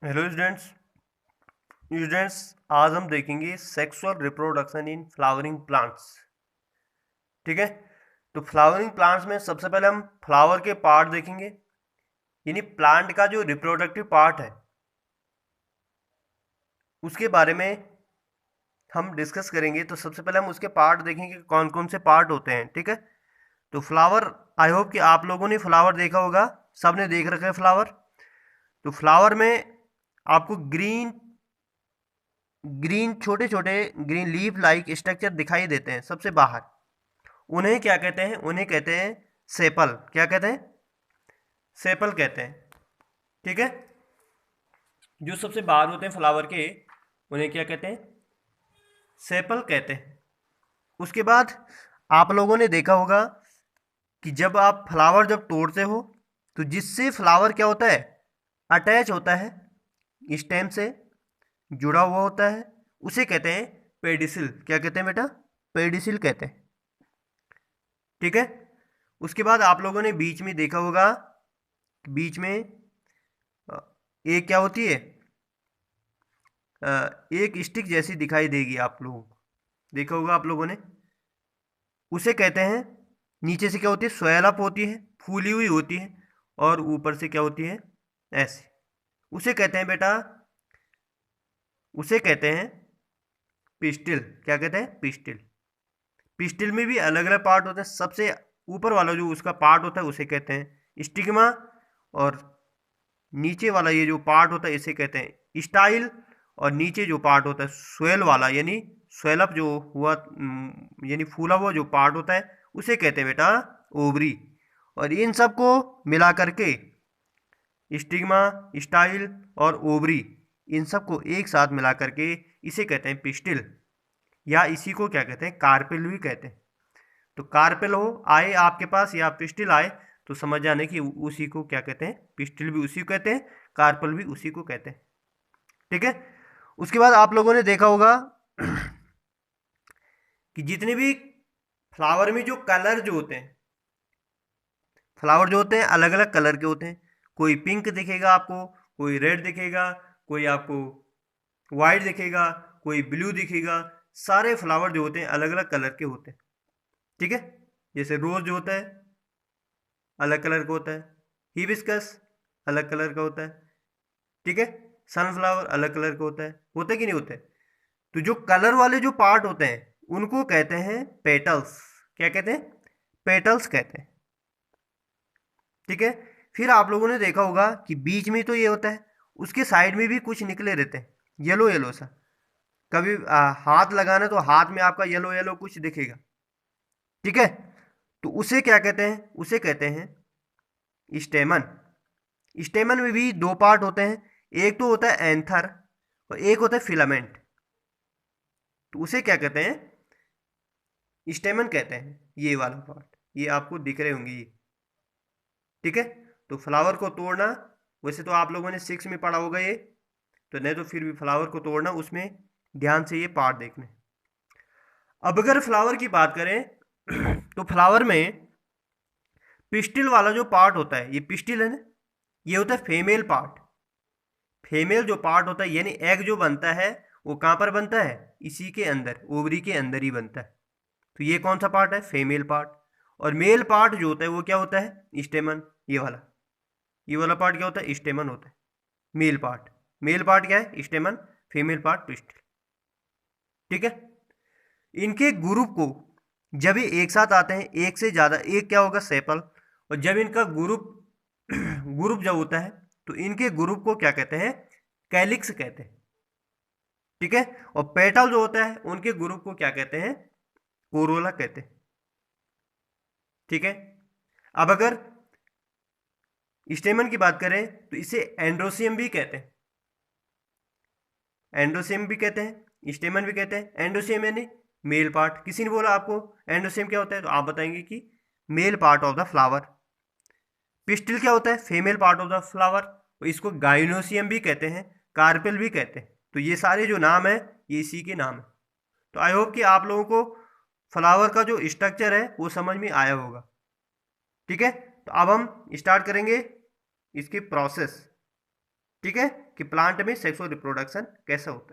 Hello students आज हम देखेंगे sexual reproduction in flowering plants. ठीक है। तो फ्लावरिंग प्लांट्स में सबसे पहले हम फ्लावर के पार्ट देखेंगे, यानी प्लांट का जो रिप्रोडक्टिव पार्ट है उसके बारे में हम डिस्कस करेंगे। तो सबसे पहले हम उसके पार्ट देखेंगे कि कौन कौन से पार्ट होते हैं। ठीक है। तो फ्लावर, आई होप कि आप लोगों ने फ्लावर देखा होगा, सब ने देख रखा है फ्लावर। तो फ्लावर में आपको ग्रीन ग्रीन छोटे छोटे ग्रीन लीफ लाइक स्ट्रक्चर दिखाई देते हैं सबसे बाहर। उन्हें क्या कहते हैं? उन्हें कहते हैं सेपल। क्या कहते हैं? सेपल कहते हैं। ठीक है। जो सबसे बाहर होते हैं फ्लावर के, उन्हें क्या कहते हैं? सेपल कहते हैं। उसके बाद आप लोगों ने देखा होगा कि जब आप फ्लावर जब तोड़ते हो तो जिससे फ्लावर क्या होता है? अटैच होता है, स्टेम से जुड़ा हुआ होता है, उसे कहते हैं पेडिसिल। क्या कहते हैं बेटा? पेडिसिल कहते हैं। ठीक है। उसके बाद आप लोगों ने बीच में देखा होगा, बीच में एक क्या होती है? एक स्टिक जैसी दिखाई देगी, आप लोगों को देखा होगा आप लोगों ने, उसे कहते हैं, नीचे से क्या होती है? स्वेल अप होती है, फूली हुई होती है, और ऊपर से क्या होती है? ऐसे। उसे कहते हैं बेटा, उसे कहते हैं पिस्टिल। क्या कहते हैं? पिस्टिल। पिस्टिल में भी अलग अलग पार्ट होते हैं। सबसे ऊपर वाला जो उसका पार्ट होता है उसे कहते हैं स्टिग्मा, और नीचे वाला ये जो पार्ट होता है इसे कहते हैं स्टाइल, और नीचे जो पार्ट होता है स्वेल वाला, यानी स्वेलअप जो हुआ, यानी फूला हुआ जो पार्ट होता है उसे कहते हैं बेटा ओवरी। और इन सब को मिला करके स्टिग्मा, स्टाइल और ओवरी, इन सब को एक साथ मिला करके इसे कहते हैं पिस्टिल, या इसी को क्या कहते हैं? कार्पेल भी कहते हैं। तो कार्पेल हो आए आपके पास या पिस्टिल आए तो समझ जाने कि उसी को क्या कहते हैं? पिस्टिल भी उसी को कहते हैं, कार्पल भी उसी को कहते हैं। ठीक है। उसके बाद आप लोगों ने देखा होगा कि जितने भी फ्लावर में जो कलर जो होते हैं, फ्लावर जो होते हैं अलग अलग कलर के होते हैं। कोई पिंक दिखेगा आपको, कोई रेड दिखेगा, कोई आपको वाइट दिखेगा, कोई ब्लू दिखेगा। सारे फ्लावर जो होते हैं अलग अलग कलर के होते हैं। ठीक है। जैसे रोज जो होता है अलग कलर का होता है, हिबिस्कस अलग कलर का होता है। ठीक है। सनफ्लावर अलग कलर का होता है कि नहीं होता है? तो जो कलर वाले जो पार्ट होते हैं उनको कहते हैं पेटल्स। क्या कहते हैं? पेटल्स कहते हैं। ठीक है। फिर आप लोगों ने देखा होगा कि बीच में तो ये होता है, उसके साइड में भी कुछ निकले रहते हैं, येलो येलो सा। कभी हाथ लगाना तो हाथ में आपका येलो येलो कुछ दिखेगा। ठीक है। तो उसे क्या कहते हैं? उसे कहते हैं स्टेमन। स्टेमन में भी दो पार्ट होते हैं, एक तो होता है एंथर और एक होता है फिलामेंट। तो उसे क्या कहते हैं? स्टेमन कहते हैं। ये वाला पार्ट ये आपको दिख रहे होंगे ये। ठीक है। तो फ्लावर को तोड़ना, वैसे तो आप लोगों ने 6 में पढ़ा होगा ये, तो नहीं तो फिर भी फ्लावर को तोड़ना उसमें ध्यान से ये पार्ट देखने। अब अगर फ्लावर की बात करें तो फ्लावर में पिस्टिल वाला जो पार्ट होता है, ये पिस्टिल है ना, ये होता है फीमेल पार्ट। फीमेल जो पार्ट होता है यानी एग जो बनता है वो कहाँ पर बनता है? इसी के अंदर, ओवरी के अंदर ही बनता है। तो ये कौन सा पार्ट है? Female part. और मेल पार्ट जो होता है वो क्या होता है? स्टेमन। ये वाला पार्ट क्या होता है? स्टेमन होता है। मेल पार्ट, मेल पार्ट क्या है? स्टेमन। Female part pistil. ठीक है। इनके ग्रुप को जब ये एक साथ आते हैं, एक से ज़्यादा, एक क्या होगा? सेपल। और जब इनका ग्रुप ग्रुप जब होता है तो इनके ग्रुप को क्या कहते हैं? कैलिक्स कहते हैं। ठीक है। और पेटल जो होता है उनके ग्रुप को क्या कहते हैं? कोरोला कहते हैं। ठीक है। अब अगर स्टेमन की बात करें तो इसे एंड्रोसियम भी कहते हैं। एंड्रोसियम भी कहते हैं, स्टेमन भी कहते हैं। एंड्रोसियम यानी मेल पार्ट। किसी ने बोला आपको एंड्रोसियम क्या होता है तो आप बताएंगे कि male part of the flower. Pistil क्या होता है? Female part of the flower. और इसको गाइनोसियम भी कहते हैं, कार्पेल भी कहते हैं। तो ये सारे जो नाम है ये इसी के नाम है। तो आई होप कि आप लोगों को फ्लावर का जो स्ट्रक्चर है वो समझ में आया होगा। ठीक है। तो अब हम स्टार्ट करेंगे इसकी प्रोसेस। ठीक है, कि प्लांट में सेक्सुअल रिप्रोडक्शन कैसे होता है।